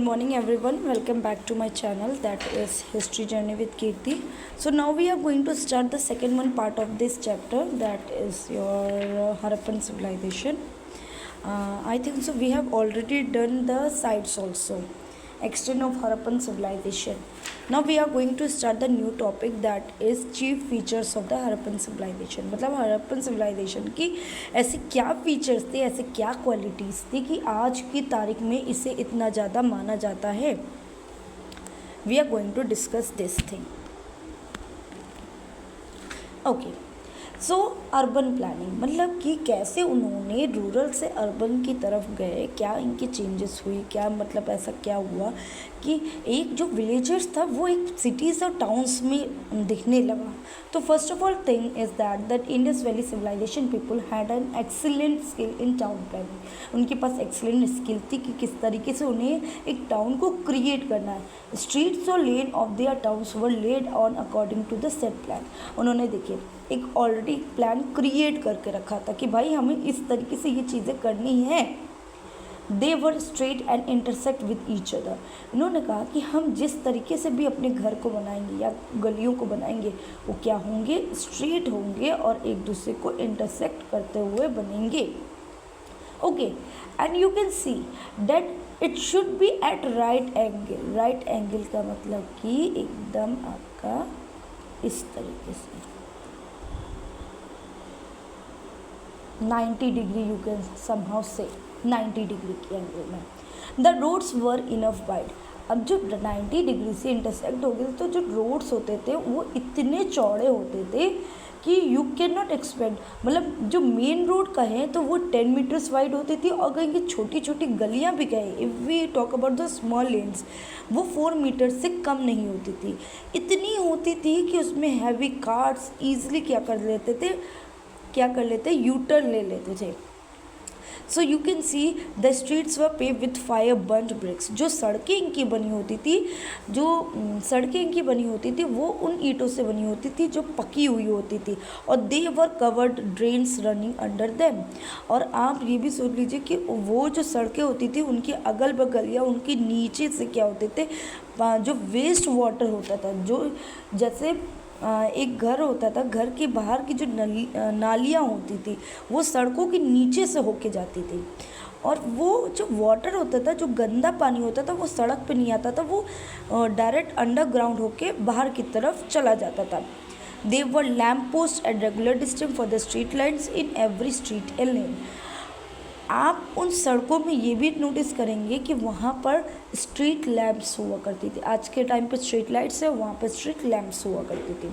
morning everyone, welcome back to my channel, that is History Journey with Kirti. So now we are going to start the second one part of this chapter, that is your Harappan civilization. I think so we have already done the sites also, extent of Harappan civilization. Now we are going to start the new topic, that is chief features of the Harappan civilization. मतलब Harappan civilisation की ऐसे क्या features थे, ऐसे क्या qualities थी कि आज की तारीख में इसे इतना ज़्यादा माना जाता है. We are going to discuss this thing. Okay, so urban planning मतलब कि कैसे उन्होंने रूरल से अर्बन की तरफ गए, क्या इनकी चेंजेस हुई, क्या मतलब ऐसा क्या हुआ कि एक जो विलेजर्स था वो एक सिटीज़ और टाउन्स में दिखने लगा. तो first of all thing is that Indus Valley civilisation people had an excellent skill in town planning. उनके पास एक्सीलेंट स्किल थी कि किस तरीके से उन्हें एक टाउन को क्रिएट करना है. स्ट्रीट्स और lane of their towns were laid on according to the set plan. उन्होंने देखिए एक ऑलरेडी प्लान क्रिएट करके रखा था कि भाई हमें इस तरीके से ये चीज़ें करनी है. They were straight and intersect with each other. इन्होंने कहा कि हम जिस तरीके से भी अपने घर को बनाएंगे या गलियों को बनाएंगे वो क्या होंगे, स्ट्रेट होंगे और एक दूसरे को इंटरसेक्ट करते हुए बनेंगे. Okay, and you can see that it should be at right angle. Right angle का मतलब कि एकदम आपका इस तरीके से 90 डिग्री, यू कैन समहाउ से 90 डिग्री के एंगल में. The roads were enough wide. अब जब 90 डिग्री से इंटरसेक्ट हो गए तो जो रोड्स होते थे वो इतने चौड़े होते थे कि यू कैन नॉट एक्सपेक्ट. मतलब जो मेन रोड कहें तो वो 10 मीटर्स वाइड होती थी और कहीं की छोटी छोटी गलियां भी कहें, if we talk about the small lanes, वो 4 मीटर से कम नहीं होती थी. इतनी होती थी कि उसमें हैवी कार्स ईजिली क्या कर लेते यू टर्न ले लेते थे. So you can see the streets were pave with fire burned bricks. जो सड़कें इनकी बनी होती थी वो उन ईंटों से बनी होती थी जो पकी हुई होती थी, और they were covered drains running under them. और आप ये भी सोच लीजिए कि वो जो सड़कें होती थी उनके अगल बगल या उनके नीचे से क्या होते थे, जो वेस्ट वाटर होता था, जो जैसे एक घर होता था, घर के बाहर की जो नालियाँ होती थी वो सड़कों के नीचे से होके जाती थी, और वो जो वाटर होता था, जो गंदा पानी होता था वो सड़क पे नहीं आता था, वो डायरेक्ट अंडरग्राउंड होके बाहर की तरफ चला जाता था. They were lamp post at regular distance for the street lights in every street and lane. आप उन सड़कों में ये भी नोटिस करेंगे कि वहाँ पर स्ट्रीट लैम्प्स हुआ करती थी. आज के टाइम पे स्ट्रीट लाइट्स है, वहाँ पर स्ट्रीट लैम्प्स हुआ करती थी.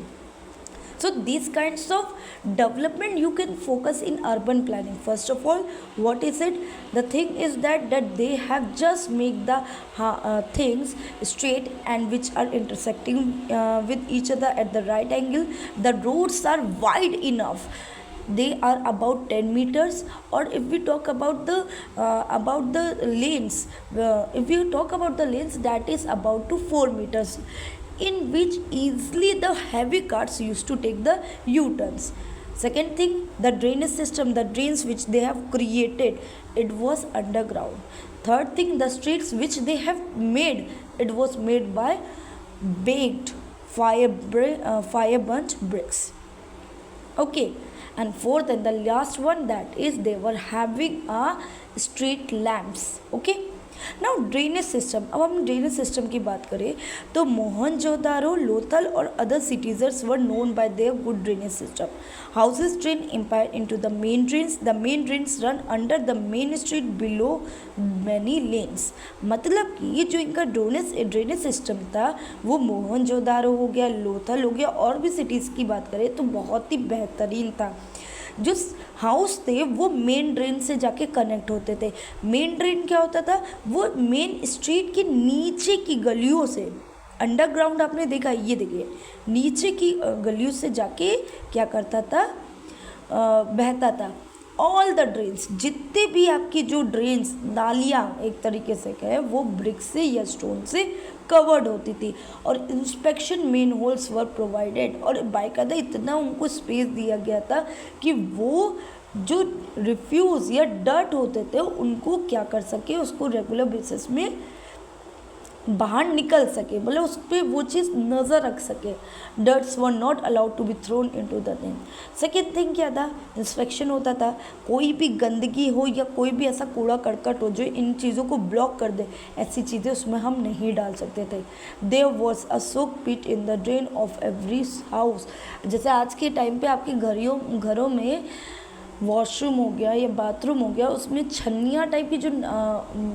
So these kinds of development you can focus in urban planning. First of all, what is it? The thing is that they have just make the things straight and which are intersecting with each other at the right angle. The roads are wide enough. They are about 10 meters. Or if we talk about the lanes, if you talk about the lanes, that is about to 4 meters, in which easily the heavy cars used to take the U-turns. Second thing, the drainage system, the drains which they have created, it was underground. Third thing, the streets which they have made, it was made by baked fire burnt bricks. Okay, and fourth and the last one, that is they were having a street lamps. Okay, now drainage system. अब हम drainage system की बात करें तो मोहनजोदारो, लोथल और other cities were known by their good drainage system. Houses drain empire into the main drains. The main drains run under the main street below many lanes. मतलब कि ये जो इनका ड्रेनेज सिस्टम था वो मोहनजोदारो हो गया, लोथल हो गया, और भी सिटीज़ की बात करें तो बहुत ही बेहतरीन था. जो हाउस थे वो मेन ड्रेन से जाके कनेक्ट होते थे. मेन ड्रेन क्या होता था, वो मेन स्ट्रीट के नीचे की गलियों से, अंडरग्राउंड आपने देखा, ये देखिए नीचे की गलियों से जाके क्या करता था, बहता था. ऑल द ड्रेन्स, जितने भी आपकी जो ड्रेन्स, नालियाँ एक तरीके से कहें, वो ब्रिक से या स्टोन से कवर्ड होती थी. और इंस्पेक्शन मेन होल्स वर प्रोवाइडेड. और बाकायदा इतना उनको स्पेस दिया गया था कि वो जो रिफ्यूज़ या डर्ट होते थे उनको क्या कर सके, उसको रेगुलर बेसिस में बाहर निकल सके, मतलब उस पर वो चीज़ नज़र रख सके। Dirts were not allowed to be thrown into the thing. Second thing क्या था, इंस्पेक्शन होता था, कोई भी गंदगी हो या कोई भी ऐसा कूड़ा करकट हो जो इन चीज़ों को ब्लॉक कर दे, ऐसी चीज़ें उसमें हम नहीं डाल सकते थे। There was a soak pit in the drain of every house. जैसे आज के टाइम पे आपके घरों में वॉशरूम हो गया या बाथरूम हो गया, उसमें छन्नियाँ टाइप की जो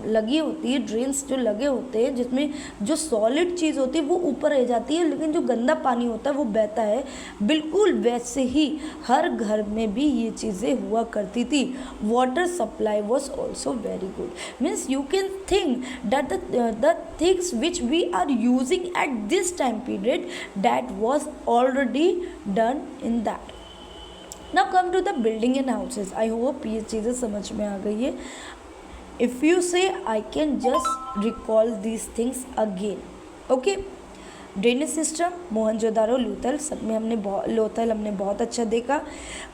लगी होती है, ड्रेन्स जो लगे होते हैं, जिसमें जो सॉलिड चीज़ होती है वो ऊपर रह जाती है, लेकिन जो गंदा पानी होता है वो बहता है। बिल्कुल वैसे ही हर घर में भी ये चीज़ें हुआ करती थी। Water supply was also very good. Means you can think that the things which we are using at this time period that was already done in that. Now come to the building and houses. I hope ये चीज़ें समझ में आ गई है। If you से I can just recall these things again. Okay, drainage system Mohenjodaro Lothal सब में हमने बहुत अच्छा देखा।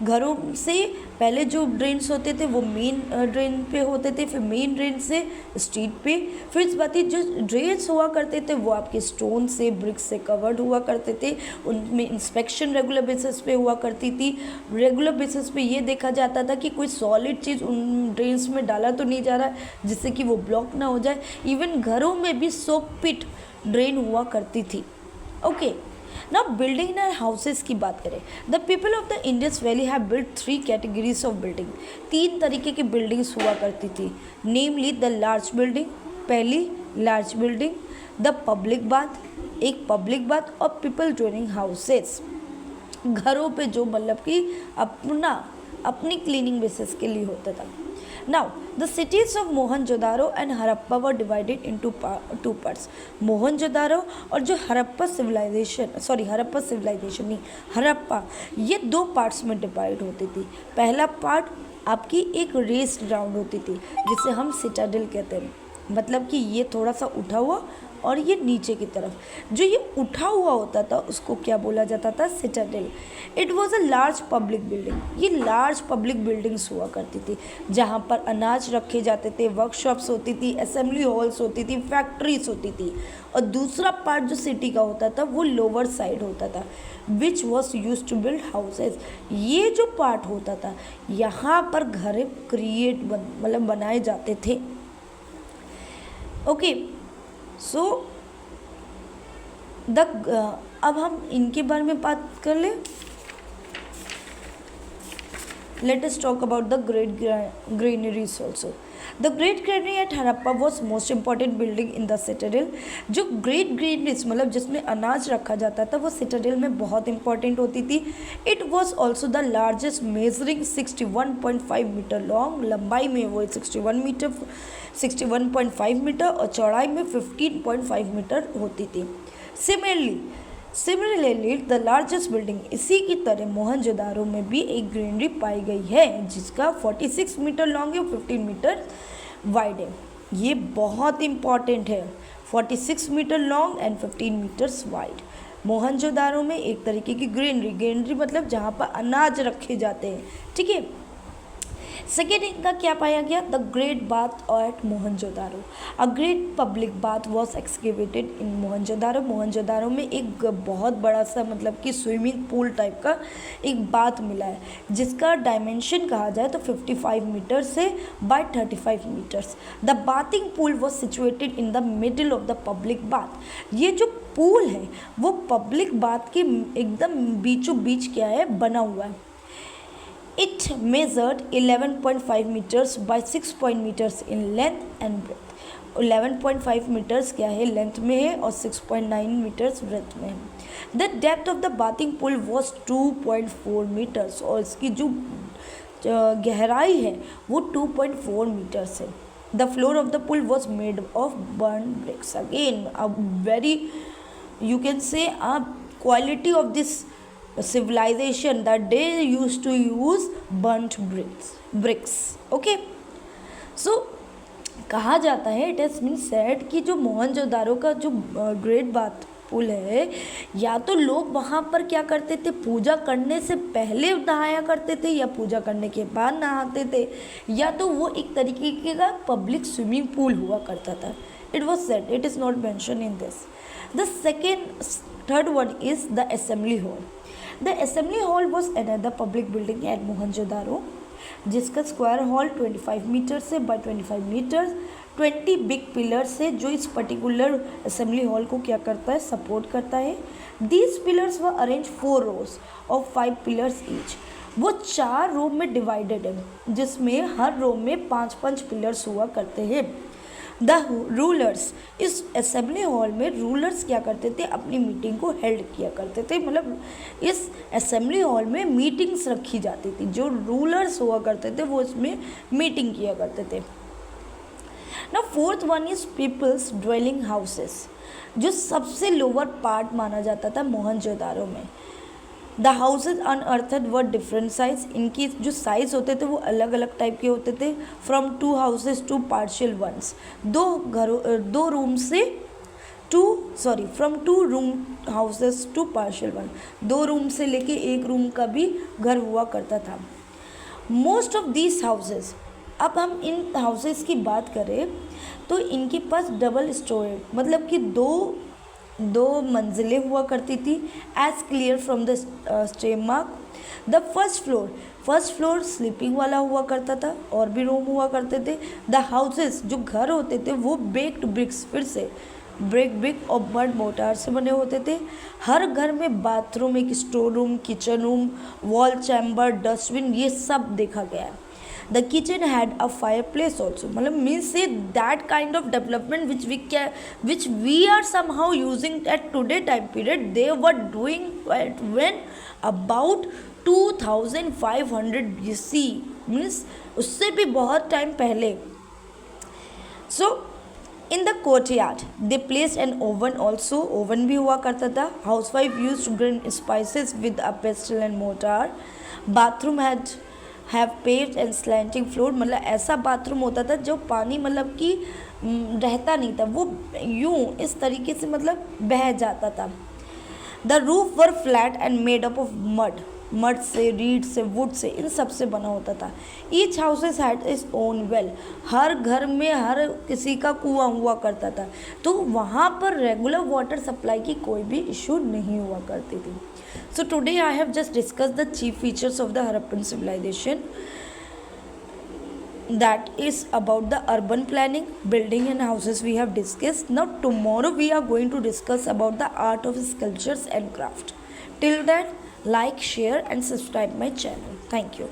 घरों से पहले जो ड्रेन्स होते थे वो मेन ड्रेन पे होते थे, फिर मेन ड्रेन से स्ट्रीट पे, फिर इस बात जो ड्रेन्स हुआ करते थे वो आपके स्टोन से ब्रिक्स से कवर्ड हुआ करते थे। उनमें इंस्पेक्शन रेगुलर बेसिस पे हुआ करती थी। रेगुलर बेसिस पे ये देखा जाता था कि कोई सॉलिड चीज़ उन ड्रेन्स में डाला तो नहीं जा रहा है जिससे कि वो ब्लॉक ना हो जाए। इवन घरों में भी सोक पिट ड्रेन हुआ करती थी। Okay, now building and houses की बात करें। The people of the Indus valley have built 3 categories of building. 3 तरीके की बिल्डिंग्स हुआ करती थी, नेमली द लार्ज बिल्डिंग, पहली large building, the public bath, एक पब्लिक बाथ, और पीपल ड्वेलिंग हाउसेस, घरों पे जो मतलब कि अपनी क्लीनिंग बेसिस के लिए होता था। Now, the cities of Mohenjodaro and Harappa were divided into 2 parts। Mohenjodaro और जो हड़प्पा सिविलाइजेशन नहीं, हड़प्पा, ये 2 पार्ट्स में डिवाइड होती थी। पहला पार्ट आपकी एक रेस्ड ग्राउंड होती थी जिसे हम सिटाडेल कहते हैं, मतलब कि ये थोड़ा सा उठा हुआ और ये नीचे की तरफ, जो ये उठा हुआ होता था उसको क्या बोला जाता था, Citadel. It was a large public building. ये लार्ज पब्लिक बिल्डिंग्स हुआ करती थी जहाँ पर अनाज रखे जाते थे, वर्कशॉप्स होती थी, असेंबली हॉल्स होती थी, फैक्ट्रीज होती थी। और दूसरा पार्ट जो सिटी का होता था वो लोअर साइड होता था, which was use to build houses. ये जो पार्ट होता था यहाँ पर घर मतलब बनाए जाते थे। ओके, सो अब हम इनके बारे में बात कर लें। Let us talk about the great granaries also. The great granary at Harappa was most important building in the citadel। जो great granaries मतलब जिसमें अनाज रखा जाता था वो citadel में बहुत important होती थी। It was also the largest, measuring 61.5 metre long, लंबाई में वो 61.5 मीटर और चौड़ाई में 15.5 मीटर होती थी। सिमिलरली द लार्जेस्ट बिल्डिंग, इसी की तरह मोहनजोदारो में भी एक ग्रेनरी पाई गई है जिसका 46 मीटर लॉन्ग है, 15 मीटर वाइड है। ये बहुत इंपॉर्टेंट है, 46 metre long and 15 metres wide. Mohenjodaro में एक तरीके की ग्रेनरी मतलब जहाँ पर अनाज रखे जाते हैं, ठीक है। सेकेंड इनका क्या पाया गया, the great bath at Mohenjodaro. A great public bath was excavated in Mohenjodaro. Mohenjodaro में एक बहुत बड़ा सा मतलब कि स्विमिंग पूल टाइप का एक बाथ मिला है जिसका डायमेंशन कहा जाए तो 55 मीटर्स है by 35 metres. The bathing pool was situated in the middle of the public bath. ये जो पूल है वो पब्लिक बाथ के एकदम बीचों बीच क्या है, बना हुआ है। It measured 11.5 meters by 6 meters in length and breadth। 11.5 metres क्या है, लेंथ में है और 6.9 मीटर्स ब्रेथ में है। The depth of the bathing pool was 2.4 metres और इसकी जो गहराई है वो 2.4 मीटर्स है। The floor of the pool was made of burn bricks. Again a very you can say a quality of this civilization that they used to use burnt bricks। okay, so कहा जाता है, it has been said कि जो मोहनजोदारो का जो great bath pool है, या तो लोग वहाँ पर क्या करते थे, पूजा करने से पहले नहाया करते थे या पूजा करने के बाद नहाते थे, या तो वो एक तरीके का पब्लिक स्विमिंग पूल हुआ करता था। It was said, it is not mentioned in this. The third one is the assembly hall. The assembly hall was another public building at Mohenjo-daro, जिसका स्क्वायर हॉल 25 मीटर से bye 25 metre 20 big pillars से, जो इस particular assembly hall को क्या करता है, support करता है. These pillars were arrange 4 rose of 5 pillars each. वो 4 रो में डिवाइडेड है, जिसमें हर रो में 5-5 पिलर्स हुआ करते हैं. द रूलर्स, इस असेंबली हॉल में रूलर्स क्या करते थे, अपनी मीटिंग को हेल्ड किया करते थे. मतलब इस असेंबली हॉल में मीटिंग्स रखी जाती थी. जो रूलर्स हुआ करते थे वो इसमें मीटिंग किया करते थे. ना fourth one is peoples dwelling houses, जो सबसे लोअर पार्ट माना जाता था मोहनजोदारो में. The houses unearthed were different size. इनकी जो साइज़ होते थे वो अलग अलग टाइप के होते थे. From 2 houses to partial ones, दो रूम से from 2 room houses to partial one, 2 room से लेके 1 रूम का भी घर हुआ करता था. मोस्ट ऑफ दीज हाउसेज, अब हम इन हाउसेज की बात करें तो इनके पास डबल स्टोरेज, मतलब कि दो मंजिलें हुआ करती थी. As clear from the stem mark. The first floor sleeping वाला हुआ करता था, और भी रूम हुआ करते थे. द हाउसेस, जो घर होते थे वो बेक्ड ब्रिक्स, फिर से ब्रिक और मड मोटार से बने होते थे. हर घर में बाथरूम, एक store room, kitchen room, wall chamber, dustbin, ये सब देखा गया है. The kitchen had a fireplace also. मतलब means say that kind of development which we are somehow using at today time period, they were doing when about 2500 BC, means उससे भी बहुत time पहले. So in the courtyard they placed an oven also. oven भी हुआ करता था. Housewife used to grind spices with a pestle and mortar. Bathroom have paved and slanting floor. मतलब ऐसा बाथरूम होता था जो पानी मतलब कि रहता नहीं था, वो यूं इस तरीके से मतलब बह जाता था. The roof were flat and made up of mud से, रीड से, वुड से, इन सब से बना होता था. Each houses had is own well. हर घर में हर किसी का कुआं हुआ करता था, तो वहाँ पर रेगुलर वाटर सप्लाई की कोई भी इशू नहीं हुआ करती थी. So today I have just discussed the chief features of the Harappan civilization, that is about the urban planning, building and houses we have discussed. Now tomorrow we are going to discuss about the art of sculptures and craft. Till then, like, share and subscribe my channel. Thank you.